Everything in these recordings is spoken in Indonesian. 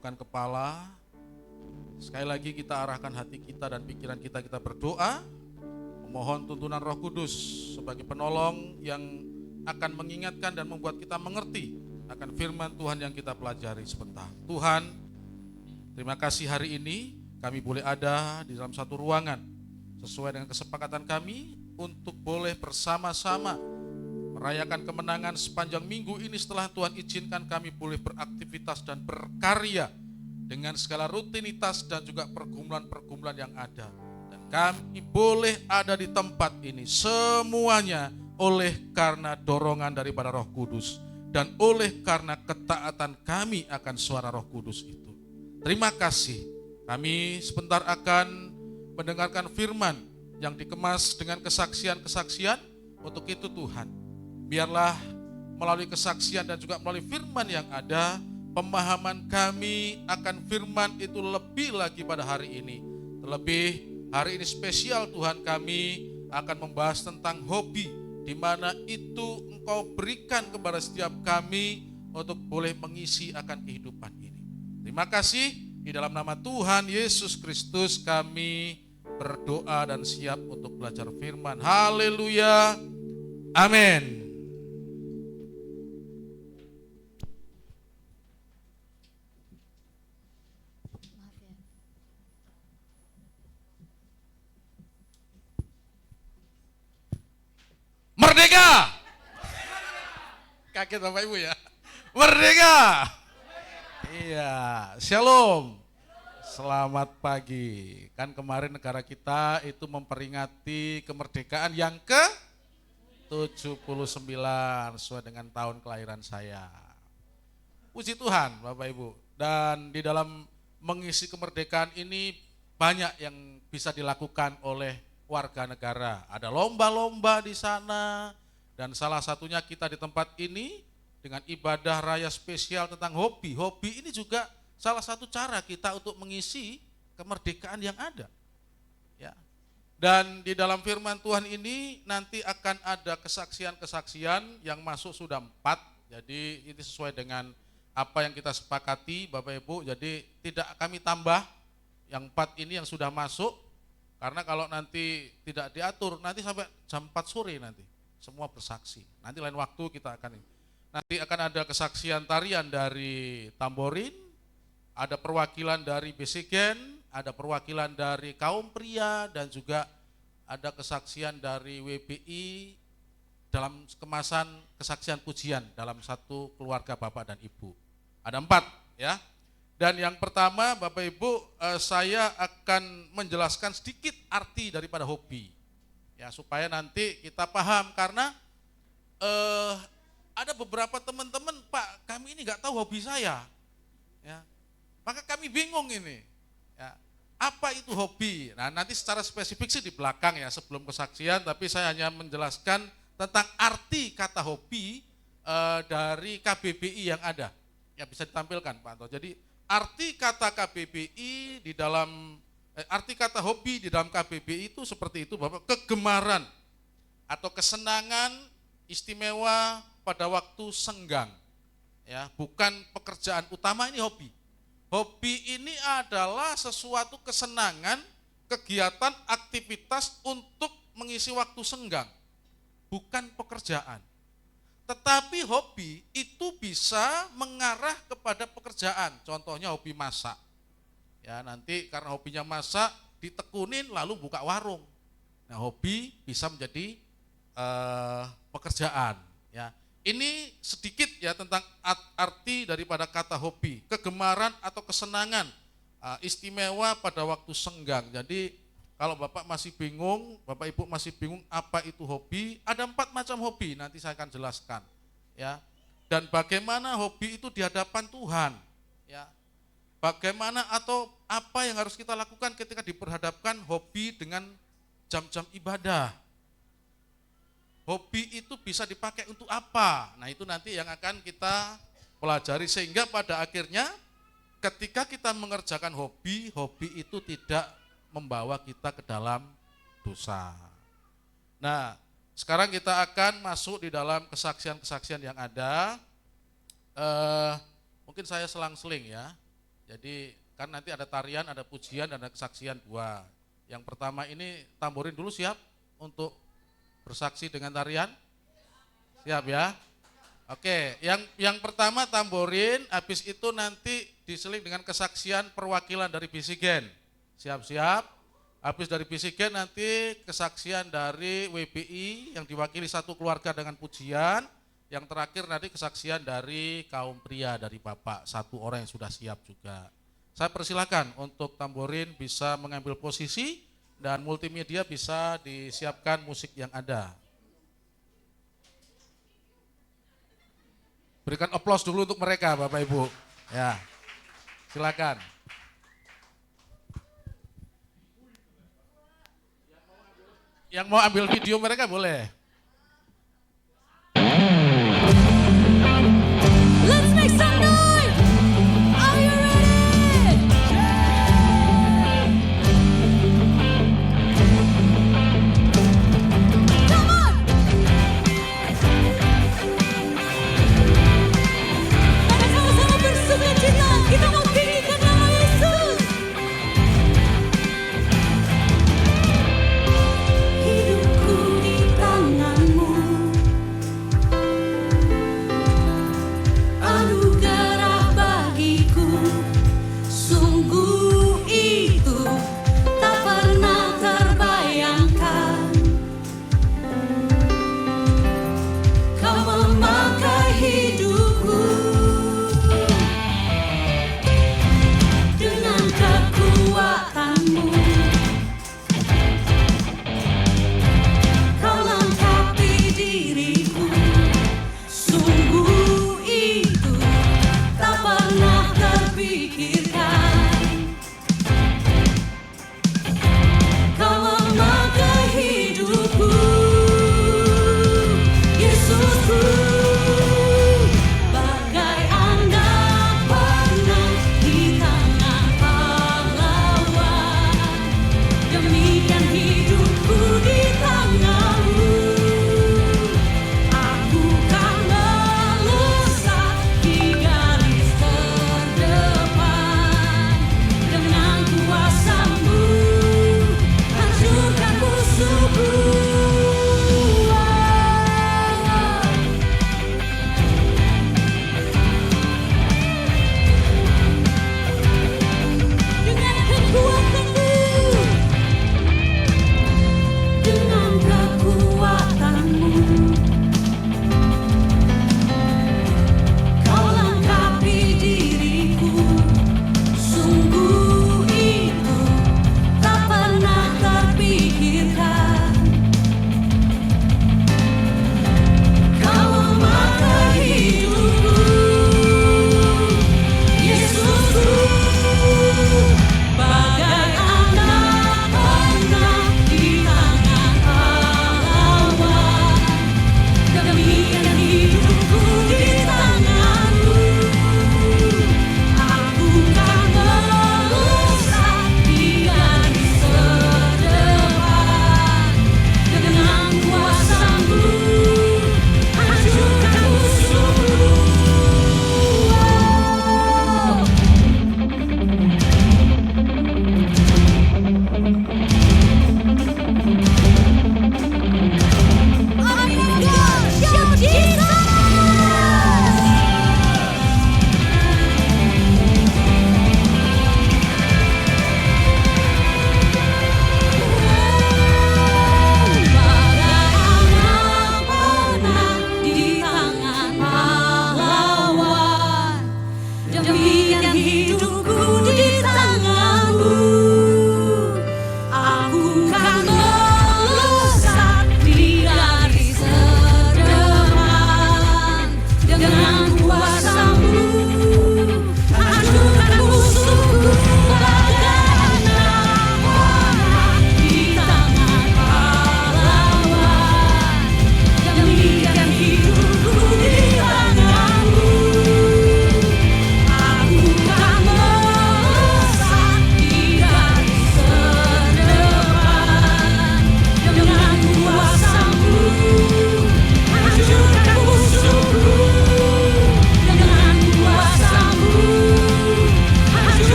Bukan kepala. Sekali lagi kita arahkan hati kita dan pikiran kita berdoa, memohon tuntunan Roh Kudus sebagai penolong yang akan mengingatkan dan membuat kita mengerti akan firman Tuhan yang kita pelajari sebentar. Tuhan, terima kasih hari ini kami boleh ada di dalam satu ruangan sesuai dengan kesepakatan kami untuk boleh bersama-sama merayakan kemenangan sepanjang minggu ini. Setelah Tuhan izinkan kami boleh beraktivitas dan berkarya dengan segala rutinitas dan juga pergumulan-pergumulan yang ada. Dan kami boleh ada di tempat ini semuanya oleh karena dorongan daripada Roh Kudus dan oleh karena ketaatan kami akan suara Roh Kudus itu. Terima kasih. Kami sebentar akan mendengarkan firman yang dikemas dengan kesaksian-kesaksian. Untuk itu Tuhan, biarlah melalui kesaksian dan juga melalui firman yang ada, pemahaman kami akan firman itu lebih lagi pada hari ini. Terlebih hari ini spesial Tuhan, kami akan membahas tentang hobi, di mana itu Engkau berikan kepada setiap kami untuk boleh mengisi akan kehidupan ini. Terima kasih, di dalam nama Tuhan Yesus Kristus kami berdoa dan siap untuk belajar firman. Haleluya, amin. Merdeka! Kaget Bapak Ibu ya. Merdeka! Iya, shalom. Selamat pagi. Kan kemarin negara kita itu memperingati kemerdekaan yang ke-79 sesuai dengan tahun kelahiran saya. Puji Tuhan Bapak Ibu. Dan di dalam mengisi kemerdekaan ini banyak yang bisa dilakukan oleh warga negara. Ada lomba-lomba di sana, dan salah satunya kita di tempat ini dengan ibadah raya spesial tentang hobi. Hobi ini juga salah satu cara kita untuk mengisi kemerdekaan yang ada. Ya. Dan di dalam firman Tuhan ini nanti akan ada kesaksian-kesaksian yang masuk sudah 4. Jadi ini sesuai dengan apa yang kita sepakati Bapak Ibu. Jadi tidak kami tambah yang 4 ini yang sudah masuk. Karena kalau nanti tidak diatur, nanti sampai jam 4 sore nanti semua bersaksi. Nanti lain waktu kita akan, nanti akan ada kesaksian tarian dari tamborin, ada perwakilan dari Besigen, ada perwakilan dari kaum pria, dan juga ada kesaksian dari WBI dalam kemasan kesaksian pujian dalam satu keluarga Bapak dan Ibu. Ada 4 ya. Dan yang pertama Bapak Ibu, saya akan menjelaskan sedikit arti daripada hobi. Ya, supaya nanti kita paham, karena ada beberapa teman-teman, Pak, kami ini nggak tahu hobi saya. Ya. Maka kami bingung ini. Ya. Apa itu hobi? Nah, nanti secara spesifik sih di belakang ya sebelum kesaksian, tapi saya hanya menjelaskan tentang arti kata hobi dari KBBI yang ada. Ya, bisa ditampilkan Pak Anto. Jadi arti kata KBBI di dalam arti kata hobi di dalam KBBI itu seperti itu Bapak, kegemaran atau kesenangan istimewa pada waktu senggang. Ya, bukan pekerjaan utama, ini hobi. Hobi ini adalah sesuatu kesenangan, kegiatan, aktivitas untuk mengisi waktu senggang, bukan pekerjaan. Tetapi hobi itu bisa mengarah kepada pekerjaan. Contohnya hobi masak. Ya, nanti karena hobinya masak, ditekunin lalu buka warung. Nah, hobi bisa menjadi pekerjaan. Ya, ini sedikit ya tentang arti daripada kata hobi, kegemaran atau kesenangan istimewa pada waktu senggang. Jadi kalau Bapak masih bingung, Bapak Ibu masih bingung apa itu hobi, ada 4 macam hobi, nanti saya akan jelaskan. Ya. Dan bagaimana hobi itu di hadapan Tuhan. Ya. Bagaimana atau apa yang harus kita lakukan ketika diperhadapkan hobi dengan jam-jam ibadah. Hobi itu bisa dipakai untuk apa? Nah, itu nanti yang akan kita pelajari, sehingga pada akhirnya ketika kita mengerjakan hobi, hobi itu tidak membawa kita ke dalam dosa. Nah, sekarang kita akan masuk di dalam kesaksian-kesaksian yang ada. Mungkin saya selang-seling ya. Jadi kan nanti ada tarian, ada pujian, dan ada kesaksian dua. Yang pertama ini tamborin dulu siap untuk bersaksi dengan tarian? Siap ya? Oke, yang pertama tamborin, habis itu nanti diseling dengan kesaksian perwakilan dari Bisigen. Siap-siap. Habis dari Bisigen nanti kesaksian dari WBI yang diwakili satu keluarga dengan pujian. Yang terakhir nanti kesaksian dari kaum pria dari Bapak, satu orang yang sudah siap juga. Saya persilakan untuk tamborin bisa mengambil posisi dan multimedia bisa disiapkan musik yang ada. Berikan aplaus dulu untuk mereka Bapak Ibu. Ya, silakan. Yang mau ambil video mereka boleh. Let's make some noise! Are you ready? Come on! Mari sama-sama bersukacita, kita mau tinggikan nama Yesus. Hidupku di tangan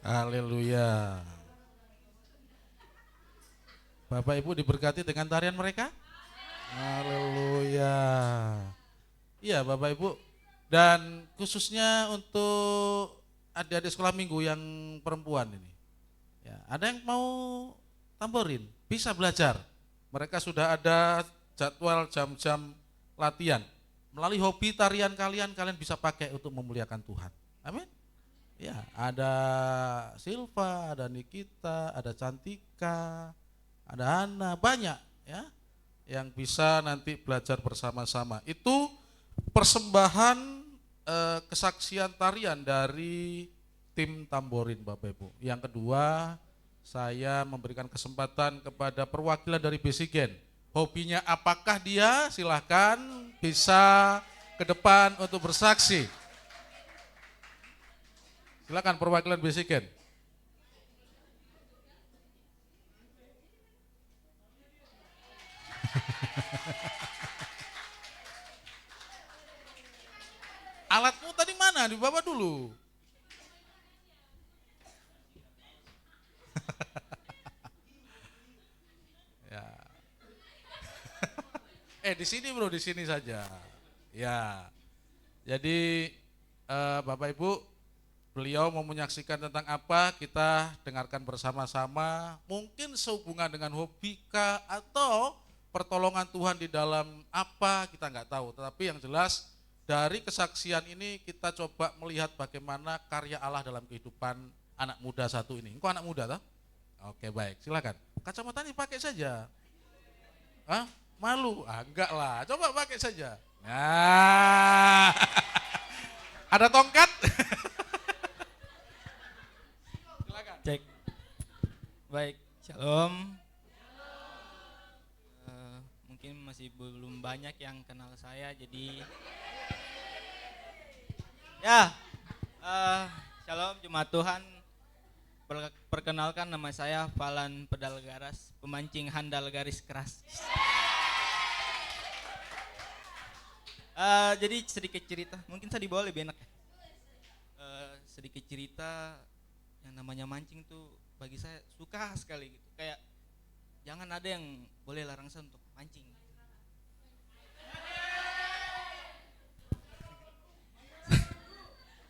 Haleluya. Bapak Ibu diberkati dengan tarian mereka? Haleluya. Iya Bapak Ibu. Dan khususnya untuk adik-adik sekolah minggu yang perempuan ini. Ya, ada yang mau tamborin, bisa belajar. Mereka sudah ada jadwal jam-jam latihan. Melalui hobi tarian kalian, kalian bisa pakai untuk memuliakan Tuhan. Amin. Ya, ada Silva, ada Nikita, ada Cantika, ada Hana, banyak ya yang bisa nanti belajar bersama-sama. Itu persembahan kesaksian tarian dari tim tamborin Bapak Ibu. Yang kedua, saya memberikan kesempatan kepada perwakilan dari Besigen. Hobinya apakah dia? Silahkan bisa ke depan untuk bersaksi. Silakan perwakilan Besigen. Alatmu tadi mana? Dibawa dulu. Ya. Di sini bro, di sini saja. Ya. Jadi Bapak Ibu, beliau mau menyaksikan tentang apa, kita dengarkan bersama-sama. Mungkin sehubungan dengan hobi kah atau pertolongan Tuhan di dalam apa, kita nggak tahu. Tetapi yang jelas dari kesaksian ini kita coba melihat bagaimana karya Allah dalam kehidupan anak muda satu ini. Engkau anak muda toh? Oke baik, silakan. Kacamatanya pakai saja. Hah? Malu? Enggak lah, coba pakai saja. Nah, ada tongkat? Silakan. Cek. Baik, shalom. Mungkin masih belum banyak yang kenal saya, jadi ya, shalom jemaat Tuhan. Perkenalkan, nama saya Falan Pedal Garas, pemancing handal garis keras. Jadi sedikit cerita, mungkin saya dibawa lebih enak ya. Sedikit cerita, yang namanya mancing tuh bagi saya suka sekali gitu. Kayak jangan ada yang boleh larang saya untuk mancing.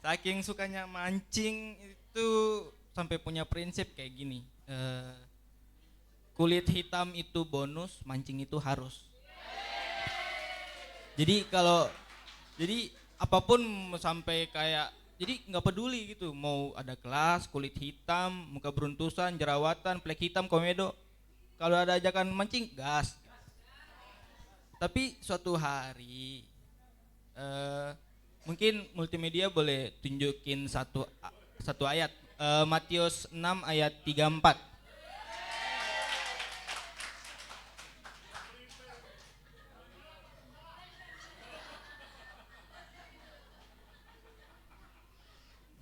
Saking sukanya mancing itu sampai punya prinsip kayak gini. Kulit hitam itu bonus, mancing itu harus. Jadi apapun sampai kayak, jadi nggak peduli gitu, mau ada kelas, kulit hitam, muka beruntusan, jerawatan, plek hitam, komedo, kalau ada ajakan mancing, gas. Tapi suatu hari, mungkin multimedia boleh tunjukin satu ayat, Matius 6 ayat 34.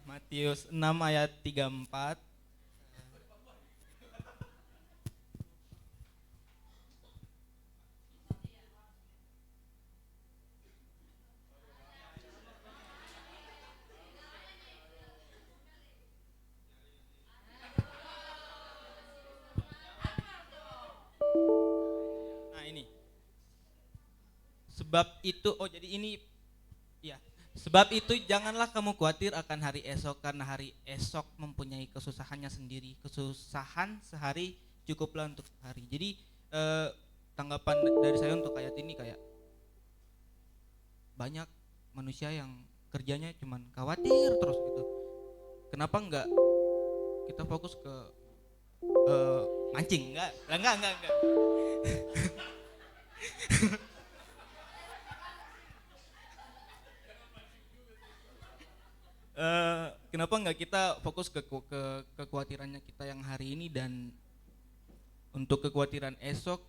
Matius 6 ayat 34. Nah ini. Sebab itu, jadi ini ya. Sebab itu janganlah kamu khawatir akan hari esok, karena hari esok mempunyai kesusahannya sendiri. Kesusahan sehari cukuplah untuk hari. Jadi tanggapan dari saya untuk ayat ini kayak banyak manusia yang kerjanya cuman khawatir terus gitu. Kenapa enggak kita fokus ke mancing? Enggak. Kenapa nggak kita fokus ke kekhawatirannya kita yang hari ini, dan untuk kekhawatiran esok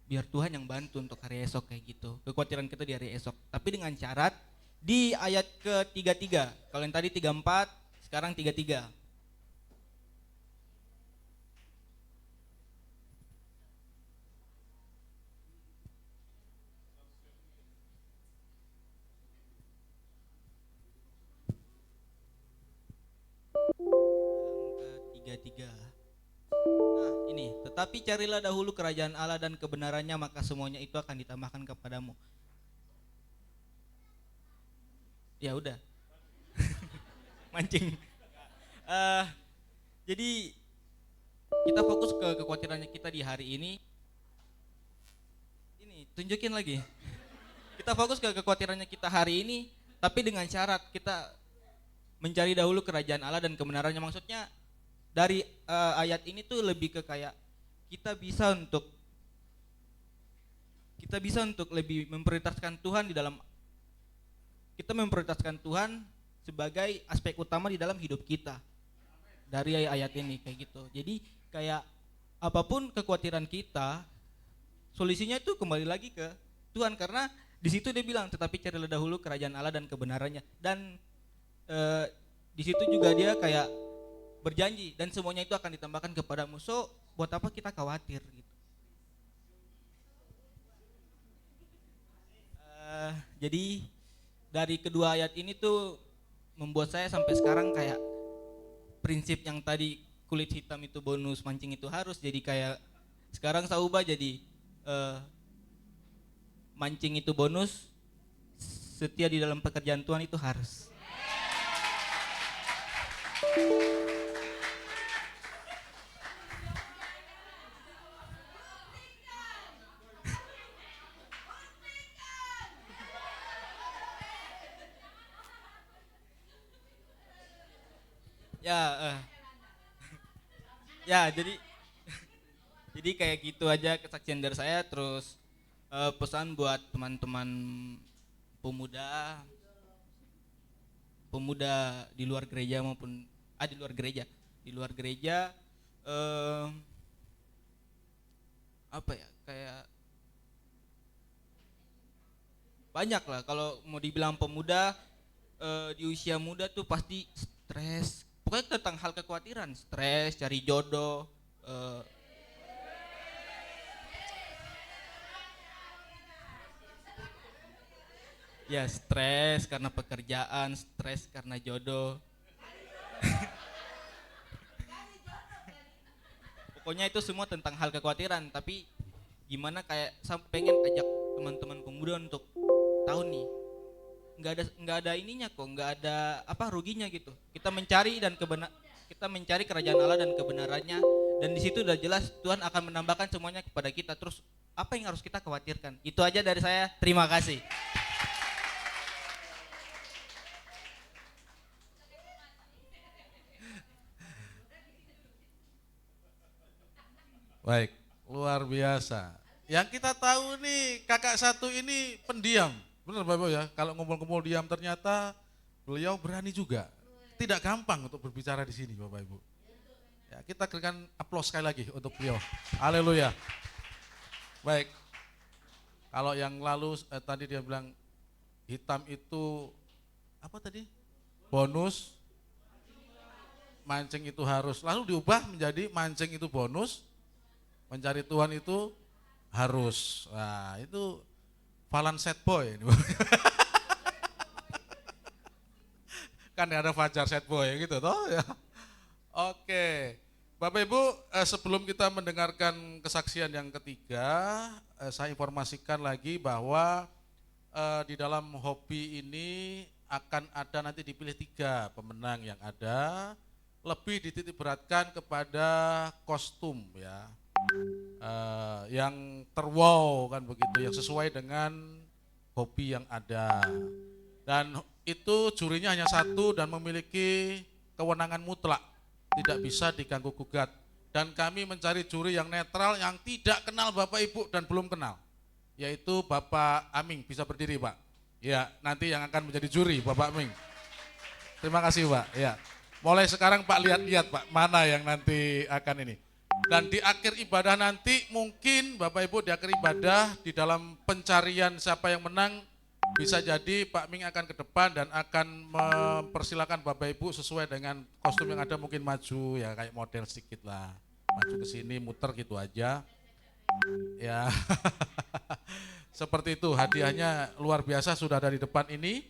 biar Tuhan yang bantu untuk hari esok kayak gitu. Kekhawatiran kita di hari esok, tapi dengan syarat di ayat ke-33. Kalau yang tadi 34, sekarang 33. ayat 3. Nah, ini, tetapi carilah dahulu kerajaan Allah dan kebenarannya, maka semuanya itu akan ditambahkan kepadamu. Ya udah. Mancing. Jadi kita fokus ke kekhawatirannya kita di hari ini. Ini, tunjukin lagi. Kita fokus ke kekhawatirannya kita hari ini, tapi dengan syarat kita mencari dahulu kerajaan Allah dan kebenarannya. Maksudnya dari ayat ini tuh lebih ke kayak kita bisa untuk lebih memprioritaskan Tuhan di dalam, kita memprioritaskan Tuhan sebagai aspek utama di dalam hidup kita. Dari ayat ini kayak gitu. Jadi kayak apapun kekhawatiran kita, solusinya itu kembali lagi ke Tuhan, karena di situ dia bilang tetapi carilah dahulu kerajaan Allah dan kebenarannya, dan di situ juga dia kayak berjanji dan semuanya itu akan ditambahkan kepadamu. So buat apa kita khawatir gitu. Jadi dari kedua ayat ini tuh membuat saya sampai sekarang kayak prinsip yang tadi kulit hitam itu bonus, mancing itu harus, jadi kayak sekarang saya ubah jadi mancing itu bonus, setia di dalam pekerjaan Tuhan itu harus. Ya, jadi kayak gitu aja kesaksian dari saya. Terus pesan buat teman-teman pemuda di luar gereja maupun di luar gereja apa ya, kayak banyak lah kalau mau dibilang pemuda di usia muda tuh pasti stres. Pokoknya tentang hal kekhawatiran, stres, cari jodoh, ya stres karena pekerjaan, stres karena jodoh. Pokoknya itu semua tentang hal kekhawatiran. Tapi gimana kayak saya pengen ajak teman-teman pemuda untuk tahu nih, nggak ada ininya kok, nggak ada apa ruginya gitu. Kita mencari kerajaan Allah dan kebenarannya, dan di situ udah jelas Tuhan akan menambahkan semuanya kepada kita. Terus apa yang harus kita khawatirkan? Itu aja dari saya. Terima kasih. Baik, luar biasa. Yang kita tahu nih kakak satu ini pendiam. Benar Bapak Ibu ya, kalau ngumpul-ngumpul diam ternyata beliau berani juga. Tidak gampang untuk berbicara di sini Bapak Ibu. Ya, kita berikan aplaus sekali lagi untuk beliau. Haleluya. Baik, kalau yang lalu tadi dia bilang hitam itu apa tadi? Bonus, mancing itu harus. Lalu diubah menjadi mancing itu bonus, mencari Tuhan itu harus. Nah itu Falan set boy ini. Kan ada Fajar set boy gitu toh ya. Oke. Bapak Ibu, sebelum kita mendengarkan kesaksian yang ketiga, saya informasikan lagi bahwa di dalam hobi ini akan ada nanti dipilih 3 pemenang yang ada, lebih dititik beratkan kepada kostum ya. Yang terwow kan begitu, yang sesuai dengan hobi yang ada, dan itu jurinya hanya 1 dan memiliki kewenangan mutlak, tidak bisa diganggu gugat, dan kami mencari juri yang netral, yang tidak kenal Bapak Ibu dan belum kenal, yaitu Bapak Aming. Bisa berdiri Pak ya, nanti yang akan menjadi juri Bapak Aming. Terima kasih Pak ya. Mulai sekarang Pak lihat-lihat Pak mana yang nanti akan ini. Dan di akhir ibadah nanti mungkin Bapak Ibu di akhir ibadah di dalam pencarian siapa yang menang, bisa jadi Pak Ming akan ke depan dan akan mempersilakan Bapak Ibu sesuai dengan kostum yang ada, mungkin maju ya kayak model sedikit lah, maju ke sini muter gitu aja ya. Seperti itu, hadiahnya luar biasa sudah ada di depan ini.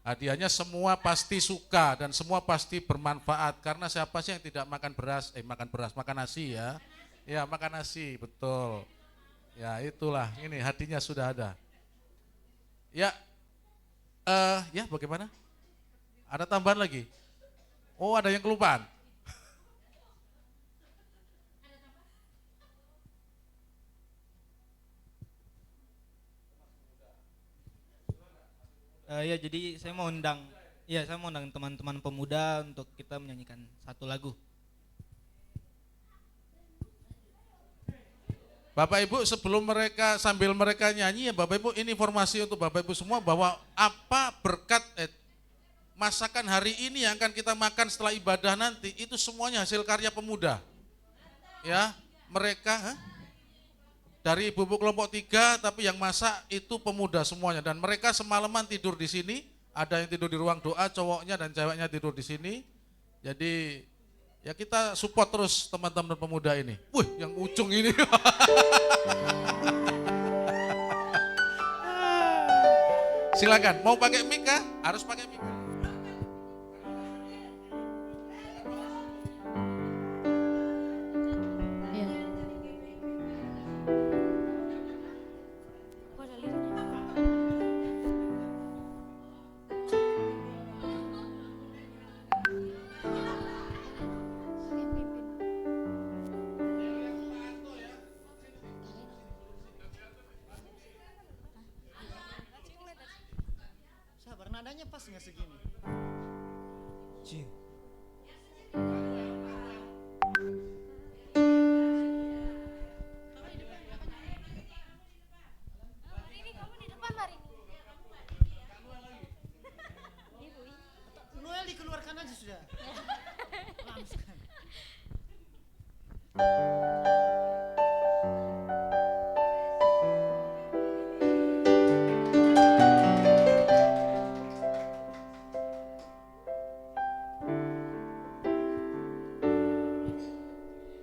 Hadiahnya semua pasti suka dan semua pasti bermanfaat. Karena siapa sih yang tidak makan nasi ya. Ya makan nasi, betul. Ya itulah, ini hadiahnya sudah ada. Ya, ya bagaimana? Ada tambahan lagi? Oh ada yang kelupaan. Ya jadi saya mau undang teman-teman pemuda untuk kita menyanyikan satu lagu. Bapak Ibu sambil mereka nyanyi ya Bapak Ibu, ini informasi untuk Bapak Ibu semua bahwa apa berkat masakan hari ini yang akan kita makan setelah ibadah nanti itu semuanya hasil karya pemuda. Ya, mereka dari ibu-ibu kelompok 3 tapi yang masak itu pemuda semuanya dan mereka semalaman tidur di sini, ada yang tidur di ruang doa cowoknya dan ceweknya tidur di sini. Jadi ya kita support terus teman-teman pemuda ini. Wih, yang ujung ini. Silakan, mau pakai mic kah? Harus pakai mic. Ya. Oh, ada liriknya. Sabar, nadanya pas nggak segini? Ini kamu di depan hari ini. Noel dikeluarkan aja sudah. Langsung.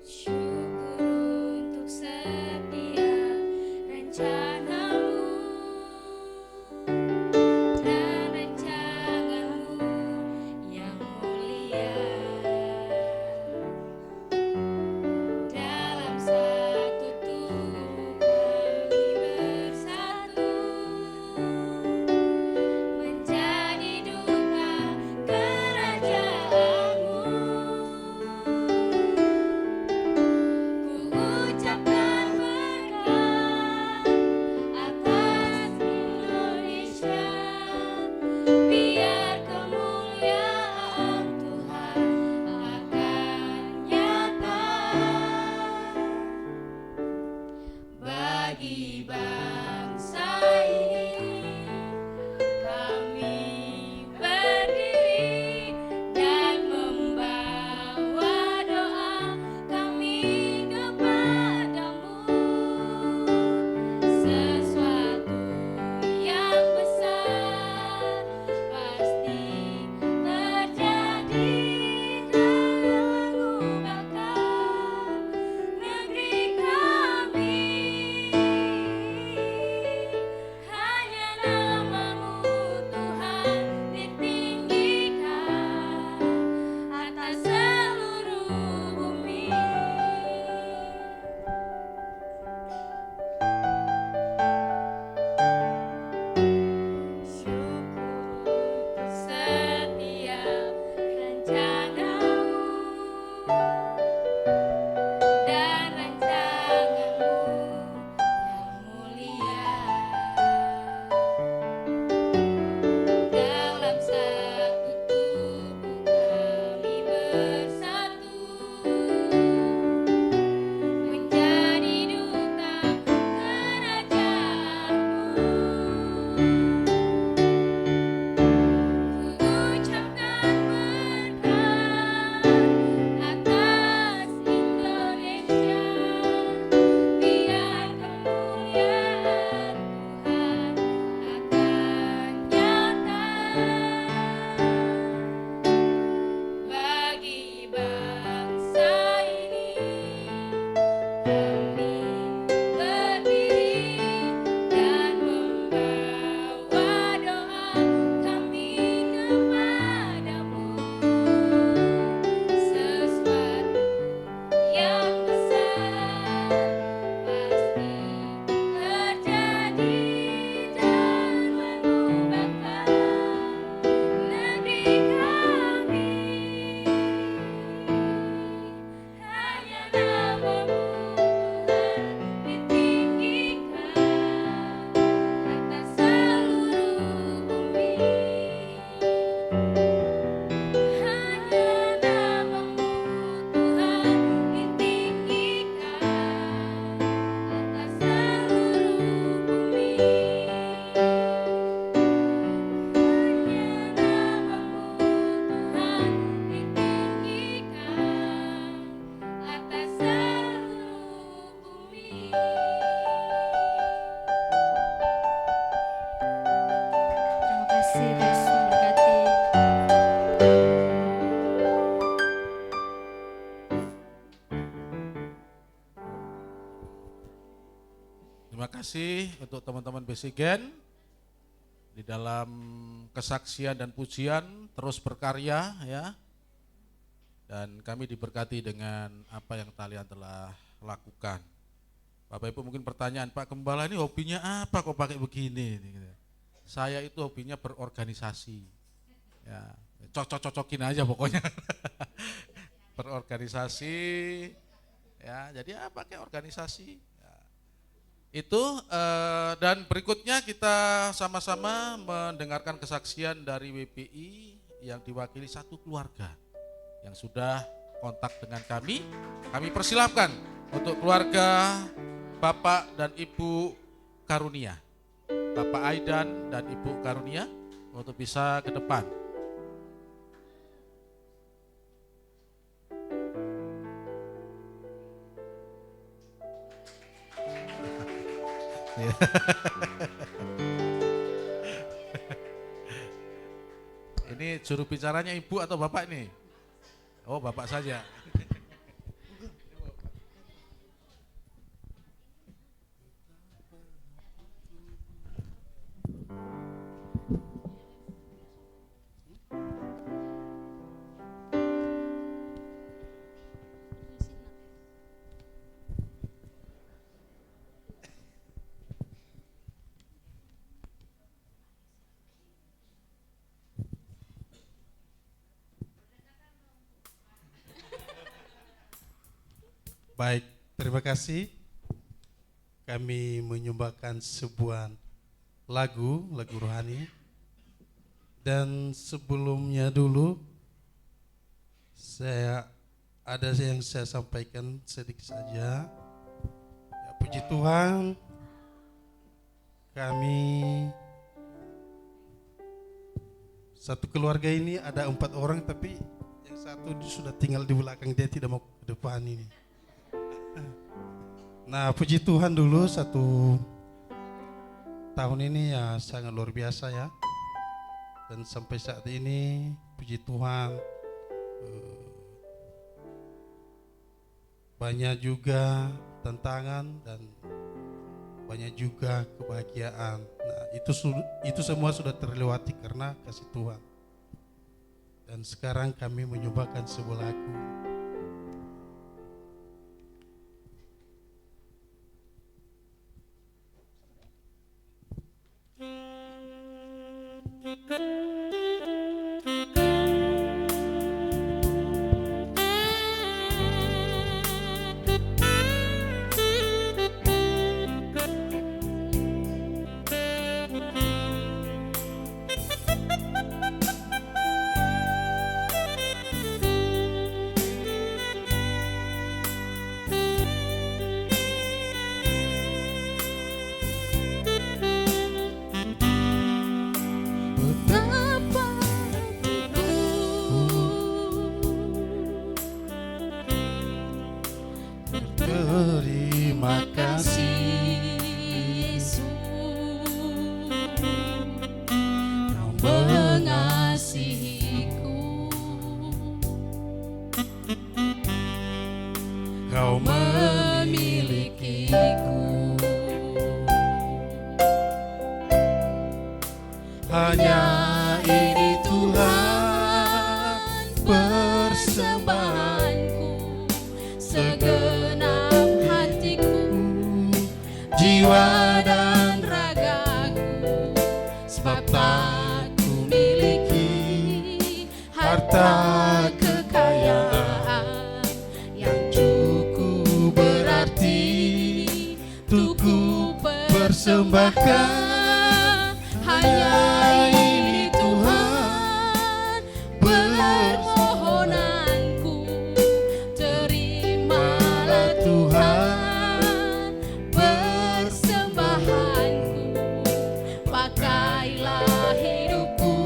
Syukur untuk setiap rencanamu dan rancanganmu yang mulia. Dalam satu tubuh kami bersatu menjadi duta kerajaanmu. Ku ucapkan berkat atas Indonesia, biar kemuliaan Tuhan akan nyata bagi bangsa ini. Kami berdiri dan membawa doa kami kepadamu. Sesuatu yang besar pasti terjadi dalam mengubahkan negeri kami. Terima kasih untuk teman-teman Besigen di dalam kesaksian dan pujian terus berkarya ya. Dan kami diberkati dengan apa yang kalian telah lakukan. Bapak Ibu mungkin pertanyaan, Pak Gembala ini hobinya apa kok pakai begini? Saya itu hobinya berorganisasi. Ya, cocok-cocokin aja pokoknya. Berorganisasi ya, jadi pakai organisasi. Itu dan berikutnya kita sama-sama mendengarkan kesaksian dari WPI yang diwakili satu keluarga yang sudah kontak dengan kami. Kami persilahkan untuk keluarga Bapak dan Ibu Karunia, Bapak Aidan dan Ibu Karunia untuk bisa ke depan. Ini juru bicaranya ibu atau bapak nih? Oh, bapak saja. Baik, terima kasih. Kami menyumbangkan sebuah lagu rohani. Dan sebelumnya dulu, ada yang saya sampaikan sedikit saja. Ya, puji Tuhan, kami satu keluarga ini ada 4 orang, tapi yang satu sudah tinggal di belakang, dia tidak mau ke depan ini. Nah, puji Tuhan dulu 1 tahun ini ya sangat luar biasa ya. Dan sampai saat ini puji Tuhan banyak juga tantangan dan banyak juga kebahagiaan. Nah, itu semua sudah terlewati karena kasih Tuhan. Dan sekarang kami menyumbangkan sebuah lagu. Terima kasih Yesus, Kau mengasihiku, Kau memilikiku. Hanya ini Tuhan persembahanku, segenap jiwa dan ragaku, sebab tak ku miliki harta kekayaan yang cukup berarti untuk ku persembahkan. Hanya ini Tuhan permohonanku, terimalah Tuhan persembahanku, pakailah hidupku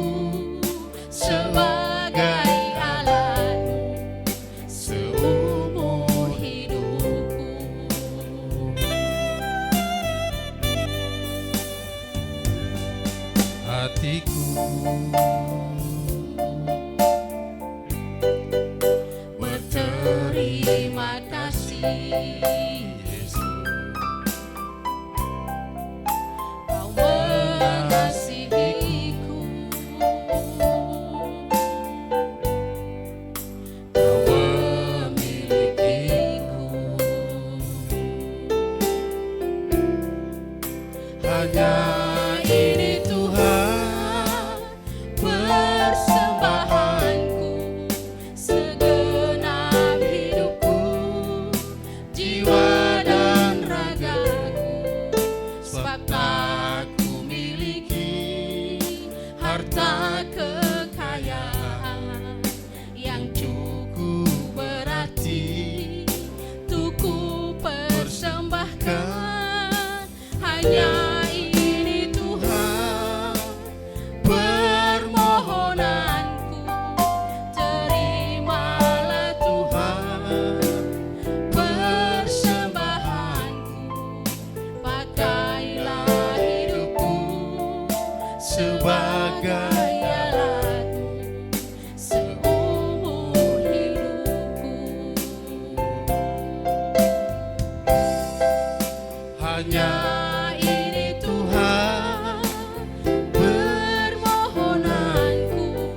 sebagai alatmu seumur hidupku. Hatiku berterima kasih Yesus, Hanya ini Tuhan persembahanku, segenap hidupku, jiwa dan ragaku, sebab tak ku miliki harta kekayaan yang cukup berarti untuk ku persembahkan. Hanya ini Tuhan permohonanku, terimalah Tuhan persembahanku, pakailah hidupku sebagai alatmu seumur hidupku. Hanya ini Tuhan permohonanku,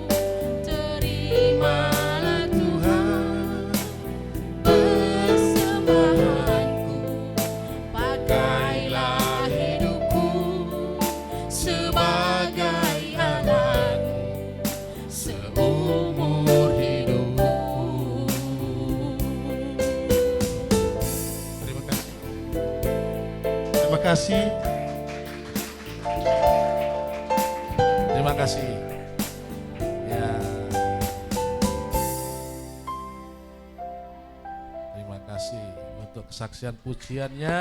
terimalah Tuhan persembahanku, pakailah hidupku sebagai alatmu seumur hidupku. Terima kasih. Terima kasih. Terima kasih. Ya. Terima kasih untuk kesaksian pujiannya.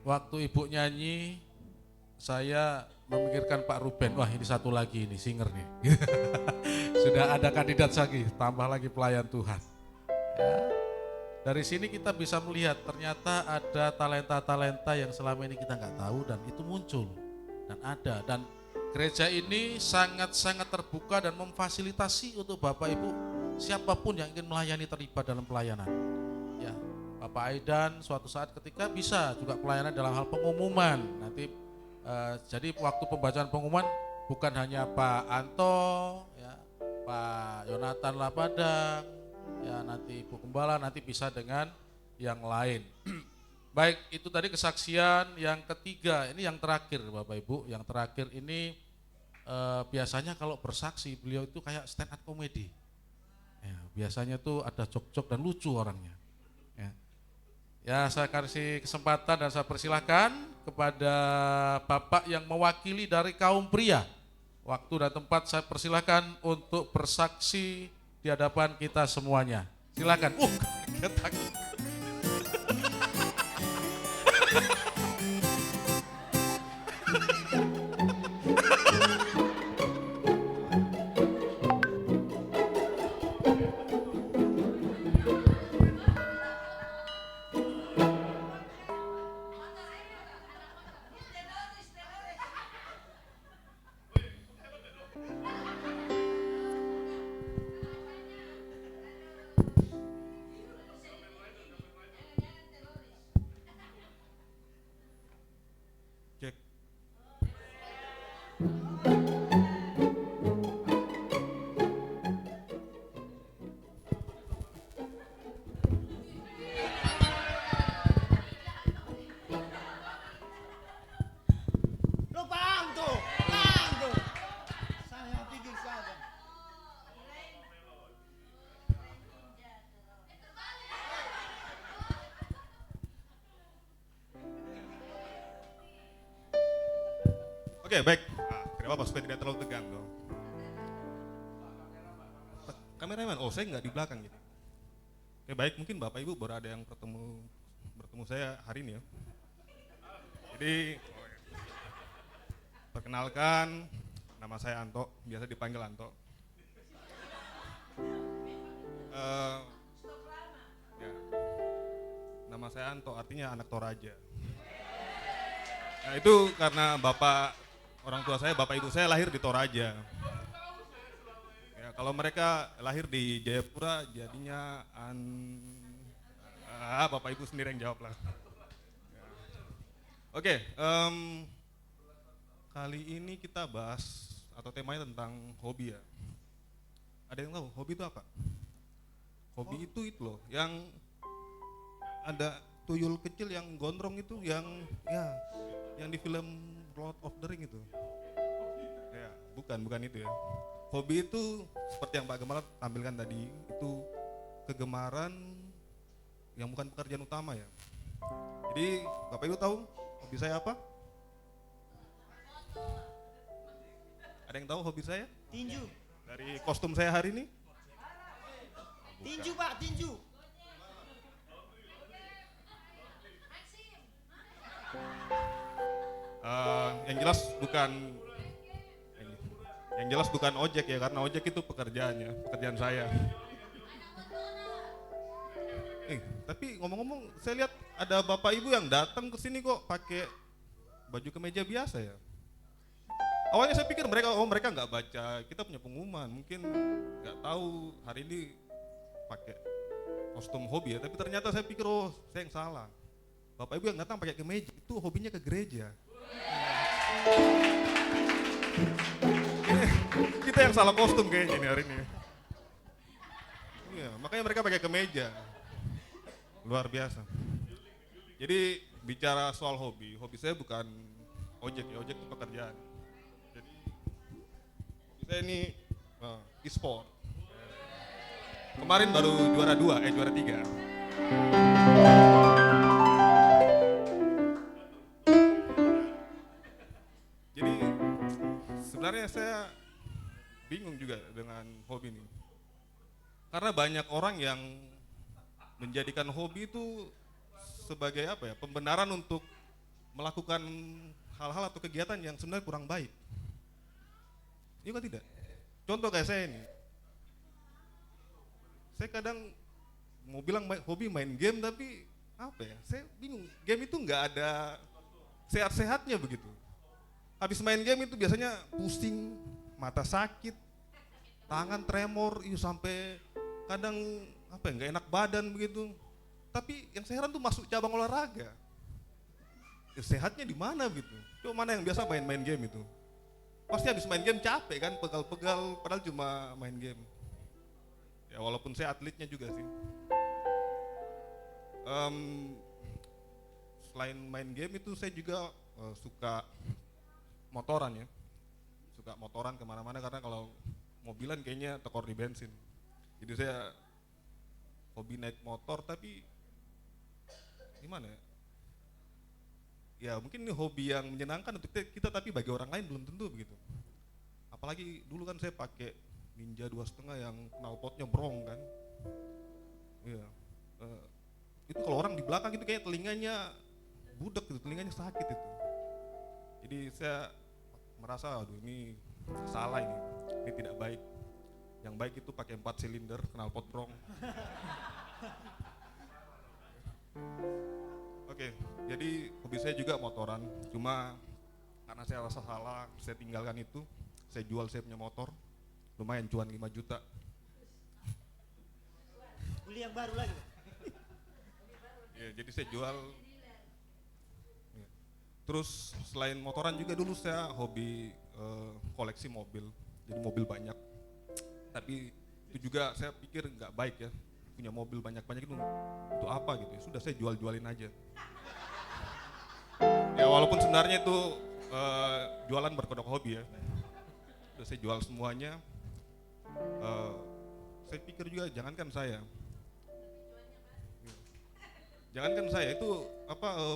Waktu ibu nyanyi, saya memikirkan Pak Ruben. Wah, ini satu lagi ini singer nih. Sudah ada kandidat lagi, tambah lagi pelayan Tuhan. Ya. Dari sini kita bisa melihat ternyata ada talenta-talenta yang selama ini kita nggak tahu dan itu muncul dan ada. Dan gereja ini sangat-sangat terbuka dan memfasilitasi untuk Bapak Ibu siapapun yang ingin melayani terlibat dalam pelayanan. Ya, Bapak Aidan suatu saat ketika bisa juga pelayanan dalam hal pengumuman. Nanti jadi waktu pembacaan pengumuman bukan hanya Pak Anto, ya, Pak Yonatan Lapadang, ya nanti Ibu Gembala, nanti bisa dengan yang lain. Baik, itu tadi kesaksian yang ketiga. Ini yang terakhir Bapak Ibu. Yang terakhir ini biasanya kalau bersaksi beliau itu kayak stand up comedy. Ya, biasanya tuh ada jok-jok dan lucu orangnya. Ya, saya kasih kesempatan dan saya persilahkan kepada Bapak yang mewakili dari kaum pria. Waktu dan tempat saya persilahkan untuk bersaksi di hadapan kita semuanya. Silakan. Takut. Cek. Lo paham tuh, paham tuh. Saya pikir saja. Oke, baik. Tidak apa-apa supaya tidak terlalu tegang dong. Kameramen, oh saya nggak di belakang gitu. Oke, baik, mungkin Bapak Ibu baru ada yang bertemu saya hari ini ya. Jadi, perkenalkan, nama saya Anto, biasa dipanggil Anto. Ya, nama saya Anto, artinya anak Toraja. Nah itu karena orang tua saya, bapak ibu saya lahir di Toraja. Ya, kalau mereka lahir di Jayapura, jadinya bapak ibu sendiri yang jawab lah. Ya. Oke, kali ini kita bahas atau temanya tentang hobi ya. Ada yang tahu hobi itu apa? Hobi itu loh, yang ada tuyul kecil yang gondrong itu, yang di film Lord of the Ring itu. Ya, bukan itu ya. Hobi itu seperti yang Pak Gembala tampilkan tadi, itu kegemaran yang bukan pekerjaan utama ya. Jadi Bapak Ibu tahu hobi saya apa? Ada yang tahu hobi saya? Tinju. Dari kostum saya hari ini? Tinju Pak, tinju. Yang jelas bukan ojek ya, karena ojek itu pekerjaan saya. Tapi ngomong-ngomong, saya lihat ada bapak ibu yang datang ke sini kok pakai baju kemeja biasa ya. Awalnya saya pikir mereka nggak baca kita punya pengumuman, mungkin nggak tahu hari ini pakai kostum hobi ya. Tapi ternyata saya pikir saya yang salah. Bapak ibu yang datang pakai kemeja itu hobinya ke gereja. Kita yang salah kostum kayaknya nih hari ini. Iya, makanya mereka pakai kemeja. Luar biasa. Jadi bicara soal hobi saya bukan ojek ya, ojek itu pekerjaan. Jadi hobi saya ini e-sport. Kemarin baru juara 3. Jadi sebenarnya saya bingung juga dengan hobi ini. Karena banyak orang yang menjadikan hobi itu sebagai pembenaran untuk melakukan hal-hal atau kegiatan yang sebenarnya kurang baik. Iya kan tidak? Contoh kayak saya ini. Saya kadang mau bilang hobi main game, tapi saya bingung. Game itu nggak ada sehat-sehatnya begitu. Habis main game itu biasanya pusing, mata sakit, tangan tremor, sampai kadang nggak enak badan begitu. Tapi yang saya heran tuh masuk cabang olahraga. Sehatnya di mana gitu? Coba mana yang biasa main game itu? Pasti habis main game capek kan, pegal-pegal, padahal cuma main game. Ya walaupun saya atletnya juga sih. Selain main game itu saya juga suka motoran ya. Suka motoran kemana-mana karena kalau mobilan kayaknya tekor di bensin. Jadi saya hobi naik motor, tapi gimana ya? Ya mungkin ini hobi yang menyenangkan untuk kita, tapi bagi orang lain belum tentu begitu. Apalagi dulu kan saya pakai Ninja 2,5 yang knalpotnya brong kan. Iya. Itu kalau orang di belakang itu kayak telinganya budek gitu, telinganya sakit itu. Jadi saya merasa aduh ini salah ini tidak baik. Yang baik itu pakai 4 silinder knalpot brong. Oke, jadi hobi saya juga motoran. Cuma karena saya rasa salah, saya tinggalkan itu. Saya jual saya punya motor. Lumayan cuan 5 juta. Beli yang baru lagi. Ya, jadi saya jual. Ya. Terus selain motoran juga dulu saya hobi koleksi mobil. Jadi mobil banyak. Tapi itu juga saya pikir nggak baik ya. Punya mobil banyak-banyak itu untuk apa gitu ya. Sudah saya jual-jualin aja. Ya walaupun sebenarnya itu jualan berkedok hobi ya. Sudah saya jual semuanya. Saya pikir juga jangankan saya itu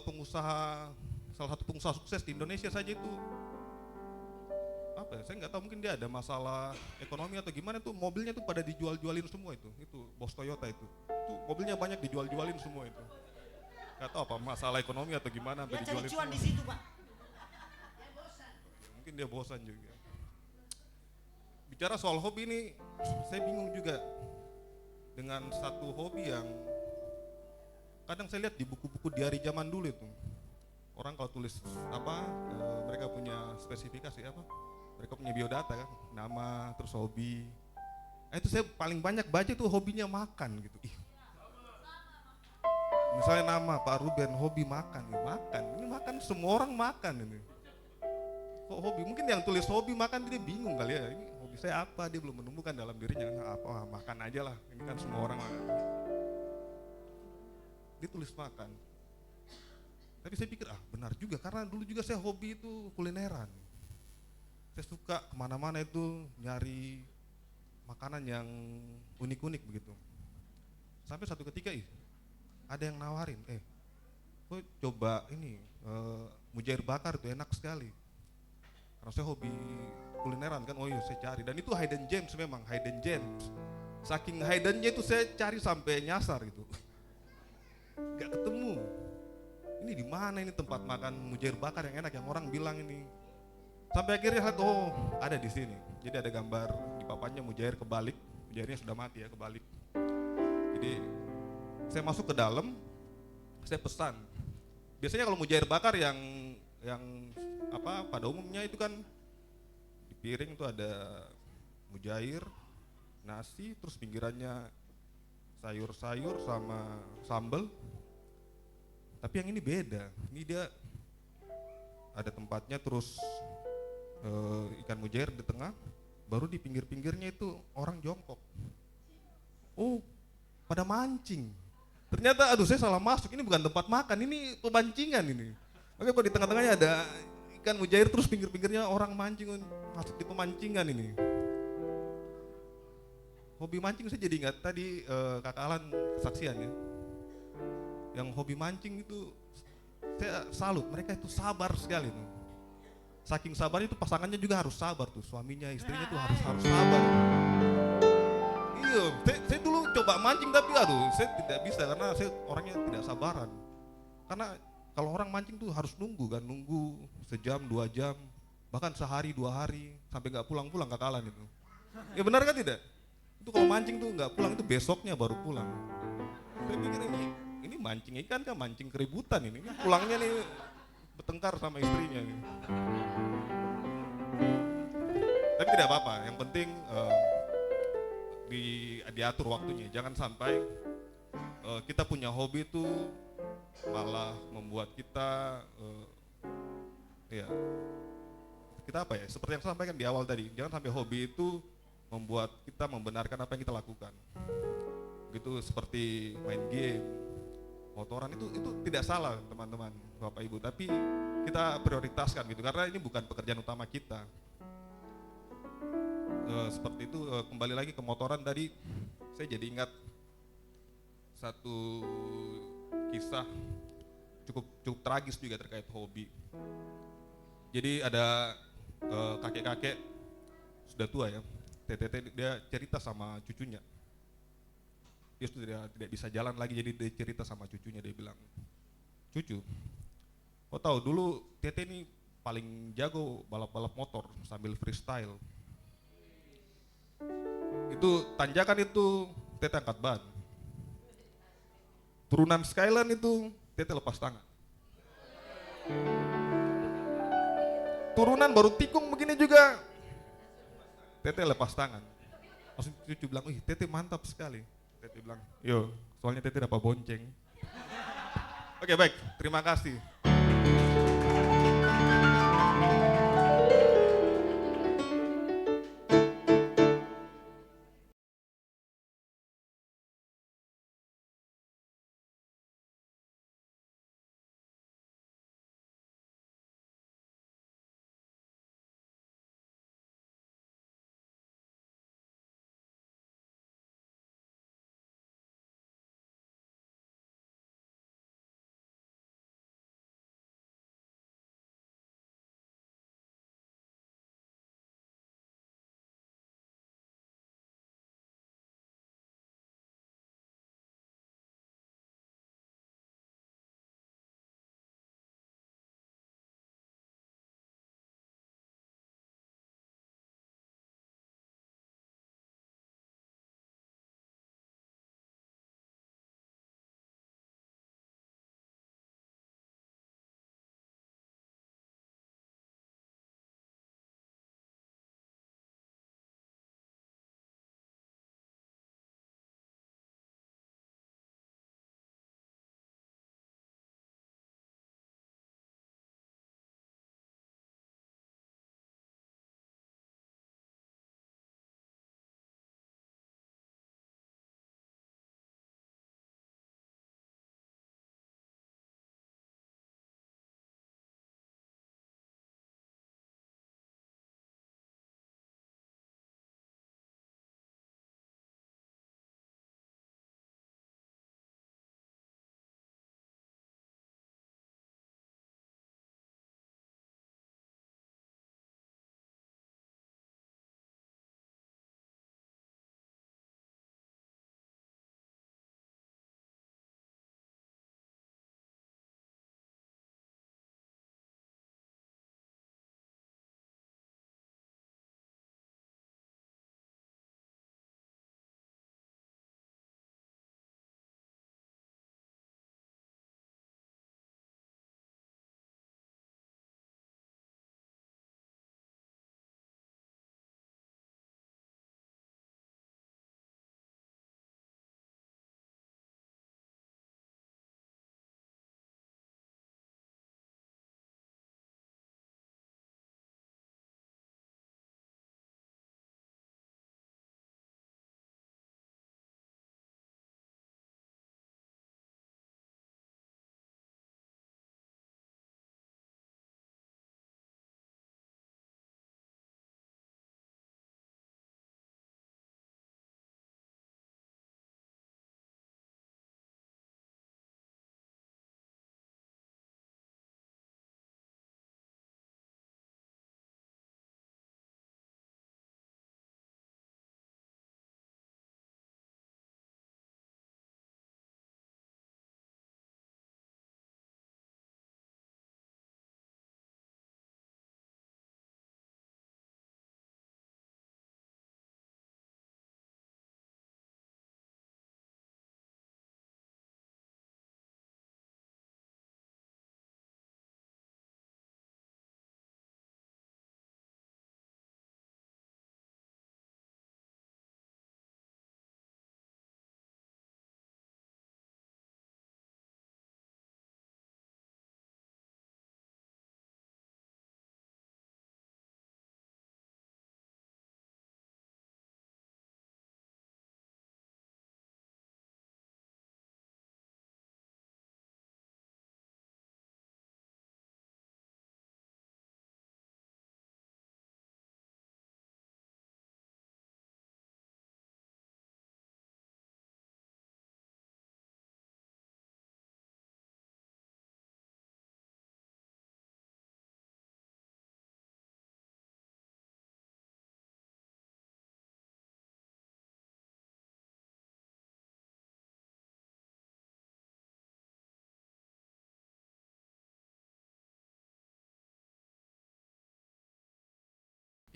pengusaha, salah satu pengusaha sukses di Indonesia saja itu saya nggak tahu, mungkin dia ada masalah ekonomi atau gimana tuh mobilnya tuh pada dijual-jualin semua itu bos Toyota itu mobilnya banyak dijual-jualin semua itu, nggak tahu apa masalah ekonomi atau gimana Dia cari dijualin cuan semua. di situ Pak. Mungkin dia bosan juga. Bicara soal hobi ini, saya bingung juga dengan satu hobi yang kadang saya lihat di buku-buku diari zaman dulu itu. Orang kalau tulis mereka punya spesifikasi mereka punya biodata kan, nama, terus hobi. Itu saya paling banyak baca itu hobinya makan gitu. Misalnya nama Pak Ruben, hobi makan. Ini makan, semua orang makan ini. Kok hobi? Mungkin yang tulis hobi makan dia bingung kali ya. Ini hobi saya apa? Dia belum menemukan dalam dirinya. Makan aja lah. Ini kan semua orang makan. Dia tulis makan. Tapi saya pikir benar juga, karena dulu juga saya hobi itu kulineran. Saya suka kemana-mana itu nyari makanan yang unik-unik begitu. Sampai satu ketika ada yang nawarin, kok coba ini mujair bakar itu enak sekali. Karena saya hobi kulineran kan, saya cari. Dan itu hidden gems memang, hidden gems. Saking hiddennya itu saya cari sampai nyasar gitu. Gak ketemu. Ini di mana ini tempat makan mujair bakar yang enak, yang orang bilang ini. Sampai akhirnya lihat, ada di sini. Jadi ada gambar di papannya mujair kebalik, mujairnya sudah mati ya, kebalik. Jadi saya masuk ke dalam, saya pesan. Biasanya kalau mujair bakar yang pada umumnya itu kan di piring itu ada mujair, nasi, terus pinggirannya sayur-sayur sama sambal. Tapi yang ini beda. Ini dia ada tempatnya, terus ikan mujair di tengah, baru di pinggir-pinggirnya itu orang jongkok. Pada mancing. Ternyata saya salah masuk, ini bukan tempat makan, ini pemancingan ini. Oke, kok di tengah-tengahnya ada ikan mujair, terus pinggir-pinggirnya orang mancing, masuk di pemancingan ini. Hobi mancing saya jadi ingat tadi Kakak Alan kesaksian ya. Yang hobi mancing itu saya salut, mereka itu sabar sekali tuh. Saking sabarnya itu pasangannya juga harus sabar tuh, suaminya, istrinya tuh harus sabar. Iya, saya dulu coba mancing tapi saya tidak bisa karena saya orangnya tidak sabaran. Karena kalau orang mancing tuh harus nunggu sejam, 2 jam, bahkan sehari, 2 hari, sampai nggak pulang-pulang Kak Alan itu. Ya benar kan tidak? Itu kalau mancing tuh nggak pulang, itu besoknya baru pulang. Saya pikir ini mancing ikan kan, mancing keributan ini pulangnya nih bertengkar sama istrinya nih. Tapi tidak apa-apa, yang penting diatur waktunya. Jangan sampai kita punya hobi itu malah membuat kita seperti yang saya sampaikan di awal tadi, jangan sampai hobi itu membuat kita membenarkan apa yang kita lakukan. Gitu seperti main game, motoran itu tidak salah teman-teman, Bapak Ibu, tapi kita prioritaskan gitu karena ini bukan pekerjaan utama kita. Seperti itu, kembali lagi ke motoran tadi, saya jadi ingat satu kisah cukup tragis juga terkait hobi. Jadi ada kakek-kakek sudah tua ya, TTT, dia cerita sama cucunya. Dia sudah tidak bisa jalan lagi, jadi dia cerita sama cucunya, dia bilang, "Cucu, kau tahu dulu Tete ini paling jago balap-balap motor sambil freestyle. Itu tanjakan itu Tete angkat ban. Turunan Skyline itu Tete lepas tangan. Turunan baru tikung begini juga Tete lepas tangan." Langsung cucu bilang, "Wih, Tete mantap sekali." Tete bilang, "Yo, soalnya Tete dapat bonceng." Oke, baik, terima kasih.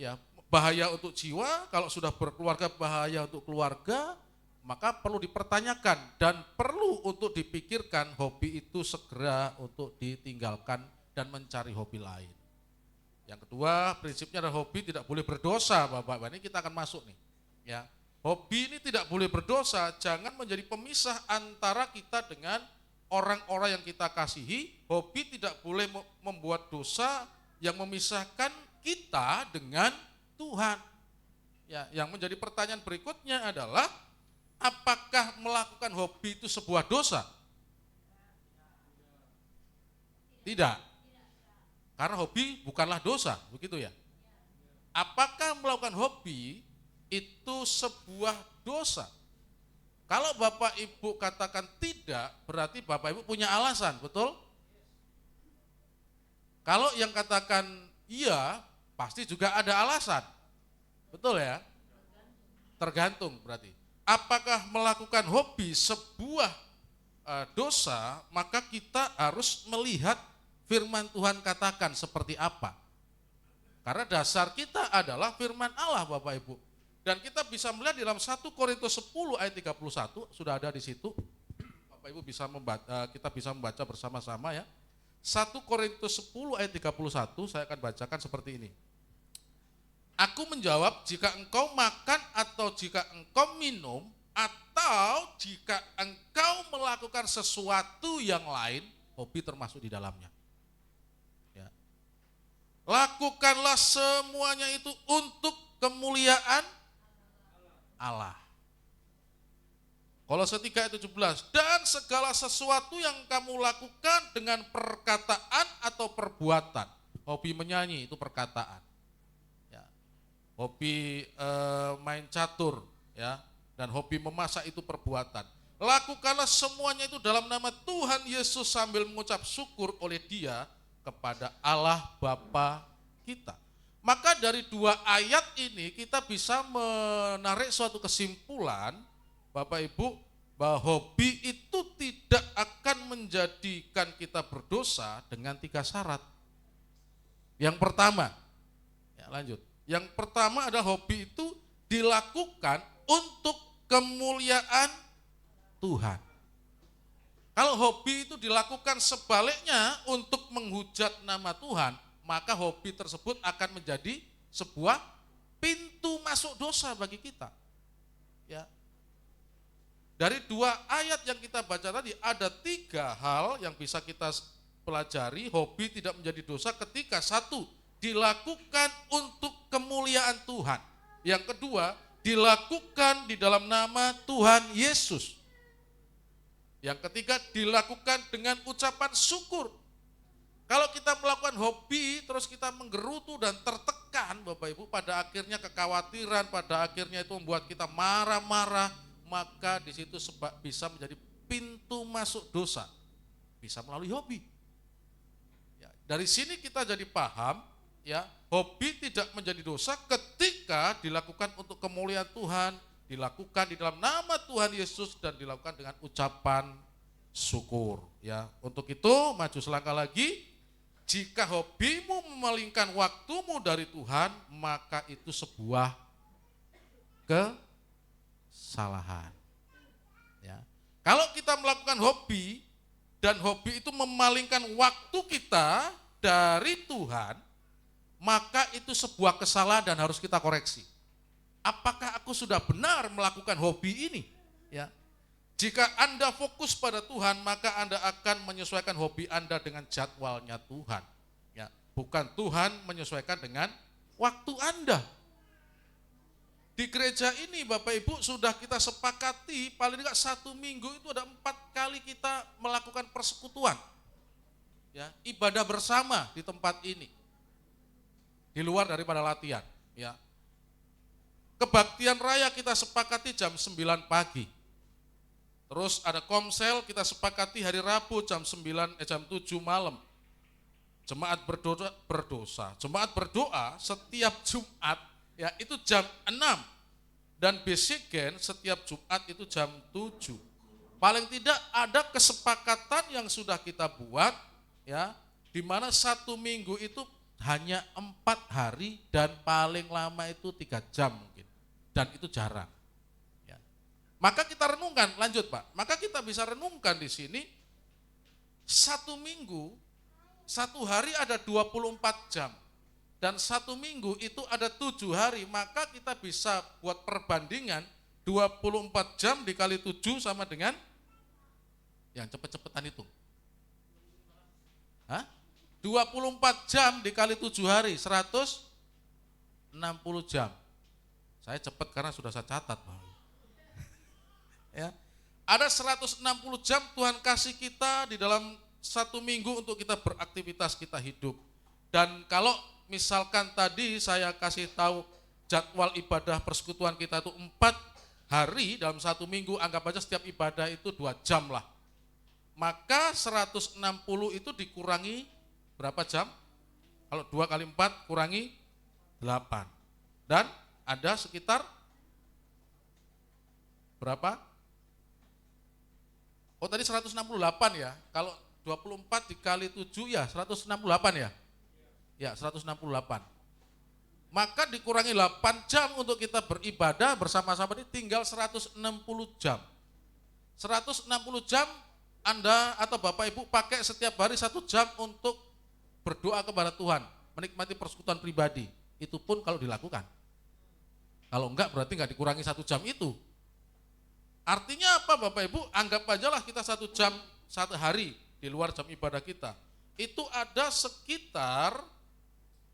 ya, bahaya untuk jiwa, kalau sudah berkeluarga bahaya untuk keluarga, maka perlu dipertanyakan dan perlu untuk dipikirkan hobi itu segera untuk ditinggalkan dan mencari hobi lain. Yang kedua, prinsipnya adalah hobi tidak boleh berdosa, Bapak. Ini kita akan masuk nih. Ya, hobi ini tidak boleh berdosa, jangan menjadi pemisah antara kita dengan orang-orang yang kita kasihi. Hobi tidak boleh membuat dosa yang memisahkan kita dengan Tuhan. Ya, yang menjadi pertanyaan berikutnya adalah, apakah melakukan hobi itu sebuah dosa? Tidak. Karena hobi bukanlah dosa, begitu ya. Apakah melakukan hobi itu sebuah dosa? Kalau Bapak Ibu katakan tidak, berarti Bapak Ibu punya alasan, betul? Kalau yang katakan iya, pasti juga ada alasan. Betul ya? Tergantung berarti. Apakah melakukan hobi sebuah dosa, maka kita harus melihat firman Tuhan katakan seperti apa. Karena dasar kita adalah firman Allah, Bapak Ibu. Dan kita bisa melihat di dalam 1 Korintus 10 ayat 31, sudah ada di situ. Bapak Ibu bisa membaca, kita bisa membaca bersama-sama ya. 1 Korintus 10 ayat 31, saya akan bacakan seperti ini. Aku menjawab, jika engkau makan atau jika engkau minum, atau jika engkau melakukan sesuatu yang lain, hobi termasuk di dalamnya. Ya. Lakukanlah semuanya itu untuk kemuliaan Allah. Kolose 3 ayat 17, dan segala sesuatu yang kamu lakukan dengan perkataan atau perbuatan. Hobi menyanyi itu perkataan. Ya. Hobi main catur, ya, dan hobi memasak itu perbuatan. Lakukanlah semuanya itu dalam nama Tuhan Yesus sambil mengucap syukur oleh Dia kepada Allah Bapa kita. Maka dari dua ayat ini kita bisa menarik suatu kesimpulan, Bapak Ibu, bahwa hobi itu tidak akan menjadikan kita berdosa dengan 3 syarat. Yang pertama, ya lanjut. Yang pertama adalah hobi itu dilakukan untuk kemuliaan Tuhan. Kalau hobi itu dilakukan sebaliknya untuk menghujat nama Tuhan, maka hobi tersebut akan menjadi sebuah pintu masuk dosa bagi kita. Ya. Dari 2 ayat yang kita baca tadi, ada 3 hal yang bisa kita pelajari hobi tidak menjadi dosa ketika 1, dilakukan untuk kemuliaan Tuhan. Yang kedua, dilakukan di dalam nama Tuhan Yesus. Yang ketiga, dilakukan dengan ucapan syukur. Kalau kita melakukan hobi, terus kita menggerutu dan tertekan, Bapak Ibu, pada akhirnya kekhawatiran, pada akhirnya itu membuat kita marah-marah, maka di situ bisa menjadi pintu masuk dosa, bisa melalui hobi. Ya, dari sini kita jadi paham, ya, hobi tidak menjadi dosa ketika dilakukan untuk kemuliaan Tuhan, dilakukan di dalam nama Tuhan Yesus dan dilakukan dengan ucapan syukur. Ya, untuk itu maju selangkah lagi. Jika hobimu memalingkan waktumu dari Tuhan, maka itu sebuah kesalahan. Ya. Kalau kita melakukan hobi dan hobi itu memalingkan waktu kita dari Tuhan, maka itu sebuah kesalahan dan harus kita koreksi. Apakah aku sudah benar melakukan hobi ini? Ya. Jika Anda fokus pada Tuhan, maka Anda akan menyesuaikan hobi Anda dengan jadwalnya Tuhan. Ya, bukan Tuhan menyesuaikan dengan waktu Anda. Di gereja ini Bapak Ibu sudah kita sepakati paling tidak 1 minggu itu ada 4 kali kita melakukan persekutuan. Ya, ibadah bersama di tempat ini. Di luar daripada latihan. Ya. Kebaktian raya kita sepakati jam 9 pagi. Terus ada komsel kita sepakati hari Rabu jam 7 malam. Jemaat berdosa. Jemaat berdoa setiap Jumat ya itu jam 6. Dan basic gen setiap Jumat itu jam 7. Paling tidak ada kesepakatan yang sudah kita buat ya, di mana 1 minggu itu hanya 4 hari dan paling lama itu 3 jam mungkin. Dan itu jarang. Ya. Maka kita renungkan, lanjut Pak. Maka kita bisa renungkan di sini, 1 minggu, 1 hari ada 24 jam. Dan 1 minggu itu ada 7 hari, maka kita bisa buat perbandingan 24 jam dikali 7 sama dengan yang cepet-cepetan itu. Hah? 24 jam dikali 7 hari, 160 jam. Saya cepat karena sudah saya catat. Ya. Ada 160 jam Tuhan kasih kita di dalam 1 minggu untuk kita beraktivitas, kita hidup. Dan kalau misalkan tadi saya kasih tahu jadwal ibadah persekutuan kita itu 4 hari dalam 1 minggu, anggap aja setiap ibadah itu 2 jam lah. Maka 160 itu dikurangi berapa jam? Kalau 2 kali 4 kurangi 8. Dan ada sekitar berapa? Oh tadi 168 ya. Kalau 24 dikali 7 ya 168 ya. Ya 168. Maka dikurangi 8 jam untuk kita beribadah bersama-sama, ini tinggal 160 jam. 160 jam Anda atau Bapak Ibu pakai setiap hari 1 jam untuk berdoa kepada Tuhan, menikmati persekutuan pribadi. Itu pun kalau dilakukan. Kalau enggak berarti enggak dikurangi 1 jam itu. Artinya apa Bapak Ibu? Anggap aja lah kita 1 jam 1 hari di luar jam ibadah kita. Itu ada sekitar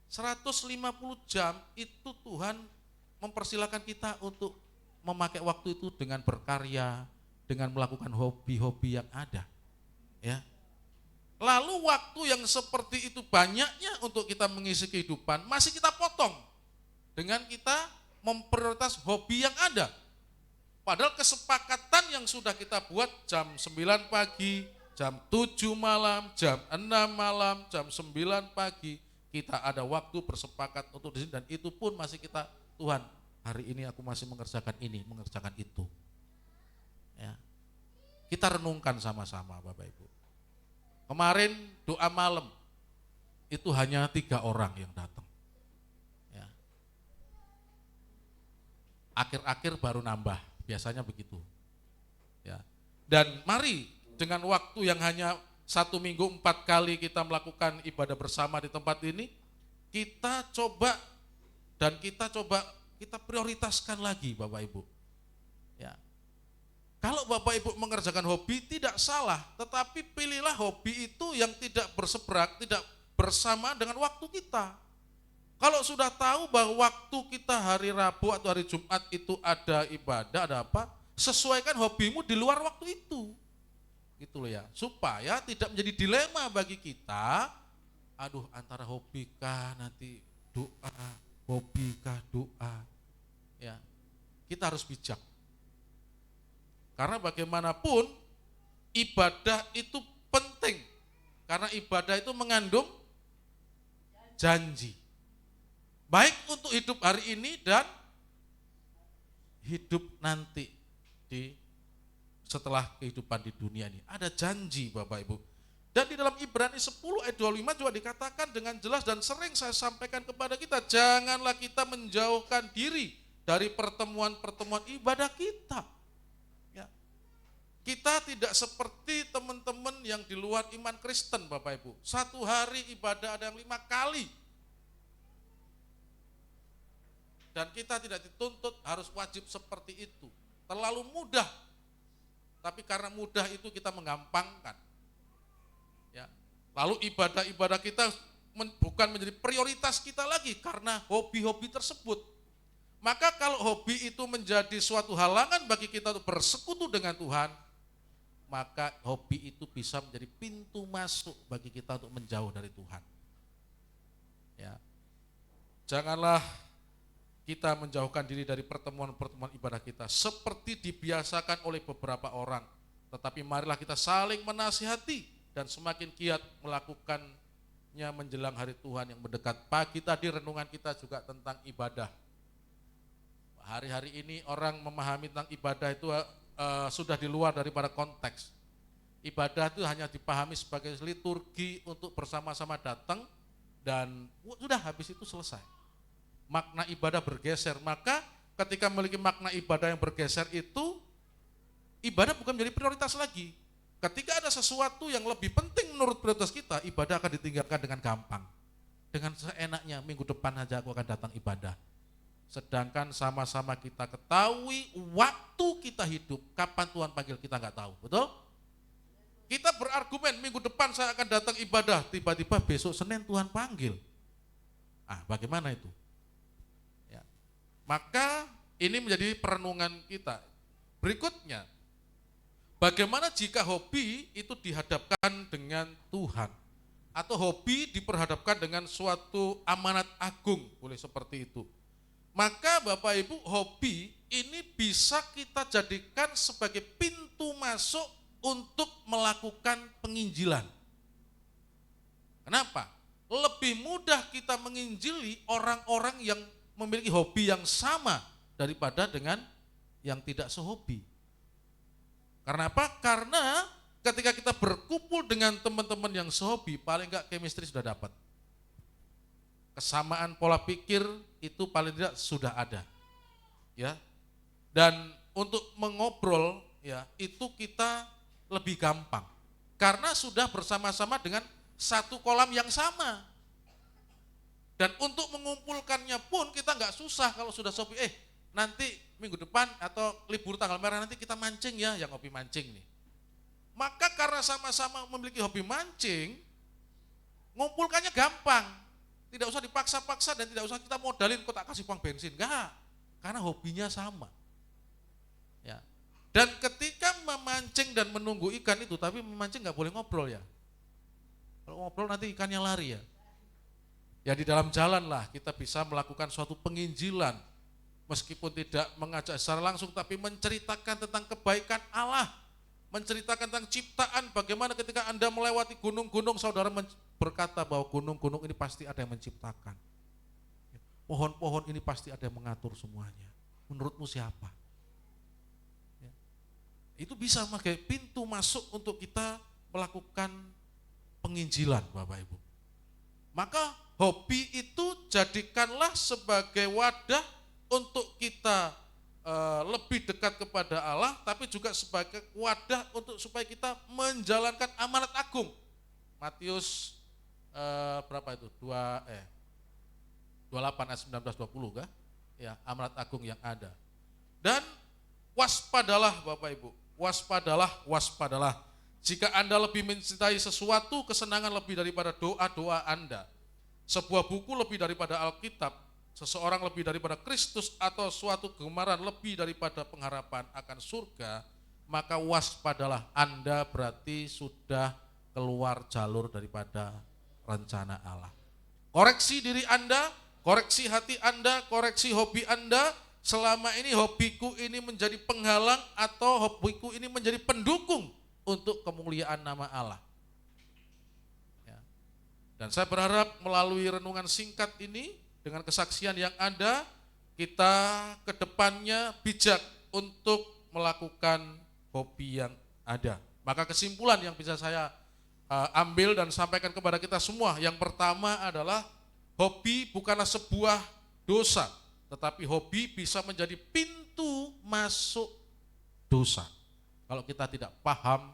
150 jam itu Tuhan mempersilahkan kita untuk memakai waktu itu dengan berkarya, dengan melakukan hobi-hobi yang ada. Ya. Lalu waktu yang seperti itu banyaknya untuk kita mengisi kehidupan, masih kita potong dengan kita memprioritas hobi yang ada. Padahal kesepakatan yang sudah kita buat jam 9 pagi, jam 7 malam, jam 6 malam, jam 9 pagi, kita ada waktu bersepakat untuk di sini, dan itu pun masih kita, Tuhan, hari ini aku masih mengerjakan ini, mengerjakan itu. Ya. Kita renungkan sama-sama Bapak Ibu. Kemarin doa malam, itu hanya 3 orang yang datang. Ya. Akhir-akhir baru nambah, biasanya begitu. Ya. Dan mari dengan waktu yang hanya 1 minggu 4 kali kita melakukan ibadah bersama di tempat ini, kita coba kita prioritaskan lagi Bapak Ibu. Ya. Kalau Bapak Ibu mengerjakan hobi tidak salah, tetapi pilihlah hobi itu yang tidak berseberak, tidak bersama dengan waktu kita. Kalau sudah tahu bahwa waktu kita hari Rabu atau hari Jumat itu ada ibadah, ada apa, sesuaikan hobimu di luar waktu itu. Gitu loh ya, supaya tidak menjadi dilema bagi kita, aduh antara hobikah nanti doa, hobikah doa. Ya, kita harus bijak. Karena bagaimanapun ibadah itu penting, karena ibadah itu mengandung janji. Baik untuk hidup hari ini dan hidup nanti setelah kehidupan di dunia ini. Ada janji Bapak Ibu. Dan di dalam Ibrani 10 ayat 25 juga dikatakan dengan jelas dan sering saya sampaikan kepada kita, janganlah kita menjauhkan diri dari pertemuan-pertemuan ibadah kita. Ya. Kita tidak seperti teman-teman yang di luar iman Kristen Bapak Ibu. 1 hari ibadah ada yang 5 kali. Dan kita tidak dituntut harus wajib seperti itu. Terlalu mudah. Tapi karena mudah itu kita menggampangkan. Ya. Lalu ibadah-ibadah kita bukan menjadi prioritas kita lagi karena hobi-hobi tersebut. Maka kalau hobi itu menjadi suatu halangan bagi kita untuk bersekutu dengan Tuhan, maka hobi itu bisa menjadi pintu masuk bagi kita untuk menjauh dari Tuhan. Ya. Janganlah kita menjauhkan diri dari pertemuan-pertemuan ibadah kita seperti dibiasakan oleh beberapa orang. Tetapi marilah kita saling menasihati dan semakin giat melakukannya menjelang hari Tuhan yang mendekat. Pagi tadi renungan kita juga tentang ibadah. Hari-hari ini orang memahami tentang ibadah itu sudah di luar daripada konteks. Ibadah itu hanya dipahami sebagai liturgi untuk bersama-sama datang Dan sudah habis itu selesai. Makna ibadah bergeser, maka ketika memiliki makna ibadah yang bergeser itu, ibadah bukan menjadi prioritas lagi. Ketika ada sesuatu yang lebih penting menurut prioritas kita, ibadah akan ditinggalkan dengan gampang. Dengan seenaknya, minggu depan saja aku akan datang ibadah. Sedangkan sama-sama kita ketahui waktu kita hidup, kapan Tuhan panggil kita nggak tahu, betul? Kita berargumen minggu depan saya akan datang ibadah, tiba-tiba besok Senin Tuhan panggil. Bagaimana itu? Ya. Maka ini menjadi perenungan kita. Berikutnya, bagaimana jika hobi itu dihadapkan dengan Tuhan? Atau hobi diperhadapkan dengan suatu amanat agung, boleh seperti itu. Maka Bapak Ibu, hobi ini bisa kita jadikan sebagai pintu masuk untuk melakukan penginjilan. Kenapa? Lebih mudah kita menginjili orang-orang yang memiliki hobi yang sama daripada dengan yang tidak sehobi. Karena apa? Karena ketika kita berkumpul dengan teman-teman yang sehobi, paling enggak chemistry sudah dapat. Kesamaan pola pikir itu paling tidak sudah ada. Ya. Dan untuk mengobrol ya, itu kita lebih gampang. Karena sudah bersama-sama dengan satu kolam yang sama. Dan untuk mengumpulkannya pun kita enggak susah kalau sudah sehobi. Nanti minggu depan atau libur tanggal merah nanti kita mancing ya, yang hobi mancing nih. Maka karena sama-sama memiliki hobi mancing, ngumpulkannya gampang. Tidak usah dipaksa-paksa dan tidak usah kita modalin kok tak kasih uang bensin. Enggak, karena hobinya sama. Ya. Dan ketika memancing dan menunggu ikan itu, tapi memancing nggak boleh ngobrol ya. Kalau ngobrol nanti ikannya lari ya. Ya di dalam jalan lah kita bisa melakukan suatu penginjilan. Meskipun tidak mengajak secara langsung, tapi menceritakan tentang kebaikan Allah. Menceritakan tentang ciptaan, bagaimana ketika Anda melewati gunung-gunung, saudara berkata bahwa gunung-gunung ini pasti ada yang menciptakan. Pohon-pohon ini pasti ada yang mengatur semuanya. Menurutmu siapa? Ya. Itu bisa sebagai pintu masuk untuk kita melakukan penginjilan, Bapak Ibu. Maka hobi itu jadikanlah sebagai wadah untuk kita lebih dekat kepada Allah, tapi juga sebagai wadah untuk supaya kita menjalankan amanat agung. Matius berapa itu? 28 ayat 19-20 kah? Ya, amanat agung yang ada. Dan waspadalah Bapak Ibu, waspadalah. Jika Anda lebih mencintai sesuatu, kesenangan lebih daripada doa-doa Anda, sebuah buku lebih daripada Alkitab, seseorang lebih daripada Kristus, atau suatu kegemaran lebih daripada pengharapan akan surga, maka waspadalah, Anda berarti sudah keluar jalur daripada rencana Allah. Koreksi diri Anda, koreksi hati Anda, koreksi hobi Anda. Selama ini hobiku ini menjadi penghalang atau hobiku ini menjadi pendukung untuk kemuliaan nama Allah. Ya. Dan saya berharap melalui renungan singkat ini, dengan kesaksian yang ada, kita ke depannya bijak untuk melakukan hobi yang ada. Maka kesimpulan yang bisa saya ambil dan sampaikan kepada kita semua, yang pertama adalah hobi bukanlah sebuah dosa, tetapi hobi bisa menjadi pintu masuk dosa kalau kita tidak paham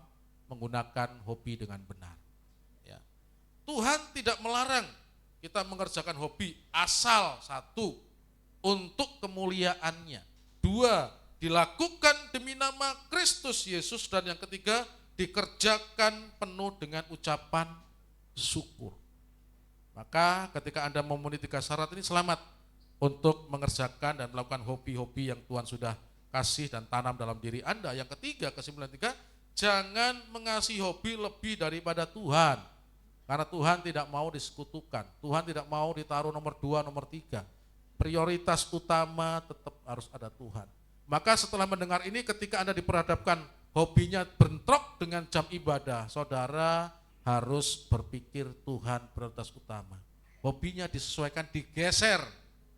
menggunakan hobi dengan benar. Ya. Tuhan tidak melarang kita mengerjakan hobi, asal satu, untuk kemuliaannya. Dua, dilakukan demi nama Kristus Yesus. Dan yang ketiga, dikerjakan penuh dengan ucapan syukur. Maka ketika Anda memenuhi 3 syarat ini, selamat untuk mengerjakan dan melakukan hobi-hobi yang Tuhan sudah kasih dan tanam dalam diri Anda. Yang ketiga, kesimpulan 3, jangan mengasihi hobi lebih daripada Tuhan. Karena Tuhan tidak mau disekutukan, Tuhan tidak mau ditaruh nomor 2, nomor 3. Prioritas utama tetap harus ada Tuhan. Maka setelah mendengar ini, ketika Anda diperhadapkan hobinya bentrok dengan jam ibadah, saudara harus berpikir Tuhan prioritas utama. Hobinya disesuaikan, digeser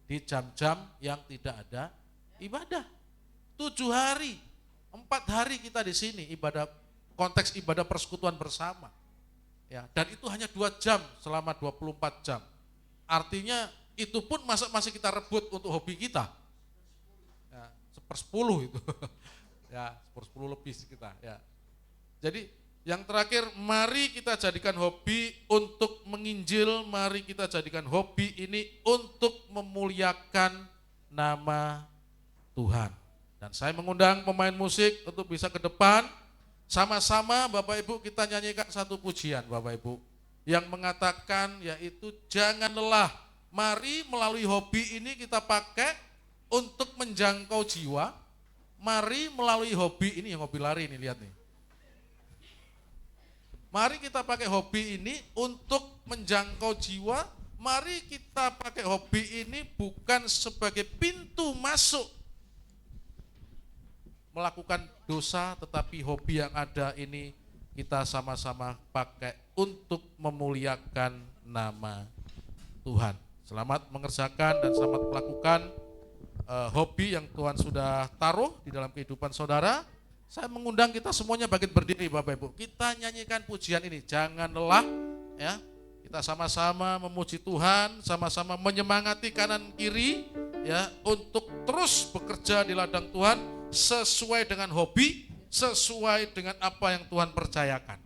di jam-jam yang tidak ada ibadah. 7 hari, 4 hari kita di sini ibadah, konteks ibadah persekutuan bersama. Ya, dan itu hanya 2 jam selama 24 jam. Artinya itu pun masih kita rebut untuk hobi kita. Ya, 1/10 itu. Ya, 1/10 lebih kita. Ya. Jadi yang terakhir, mari kita jadikan hobi untuk menginjil, mari kita jadikan hobi ini untuk memuliakan nama Tuhan. Dan saya mengundang pemain musik untuk bisa ke depan, sama-sama Bapak Ibu kita nyanyikan satu pujian Bapak Ibu, yang mengatakan yaitu jangan lelah, mari melalui hobi ini kita pakai untuk menjangkau jiwa, mari melalui hobi ini, yang hobi lari ini lihat nih. Mari kita pakai hobi ini untuk menjangkau jiwa, mari kita pakai hobi ini bukan sebagai pintu masuk melakukan dosa, tetapi hobi yang ada ini kita sama-sama pakai untuk memuliakan nama Tuhan. Selamat mengerjakan dan selamat melakukan hobi yang Tuhan sudah taruh di dalam kehidupan saudara. Saya mengundang kita semuanya bangkit berdiri Bapak Ibu. Kita nyanyikan pujian ini, jangan lelah ya. Kita sama-sama memuji Tuhan, sama-sama menyemangati kanan kiri ya untuk terus bekerja di ladang Tuhan sesuai dengan hobi, sesuai dengan apa yang Tuhan percayakan.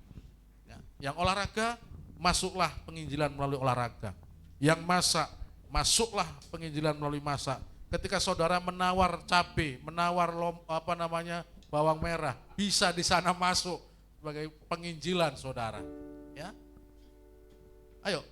Ya, yang olahraga, masuklah penginjilan melalui olahraga. Yang masak, masuklah penginjilan melalui masak. Ketika saudara menawar cabai, menawar bawang merah, bisa di sana masuk sebagai penginjilan saudara. Ya, ayo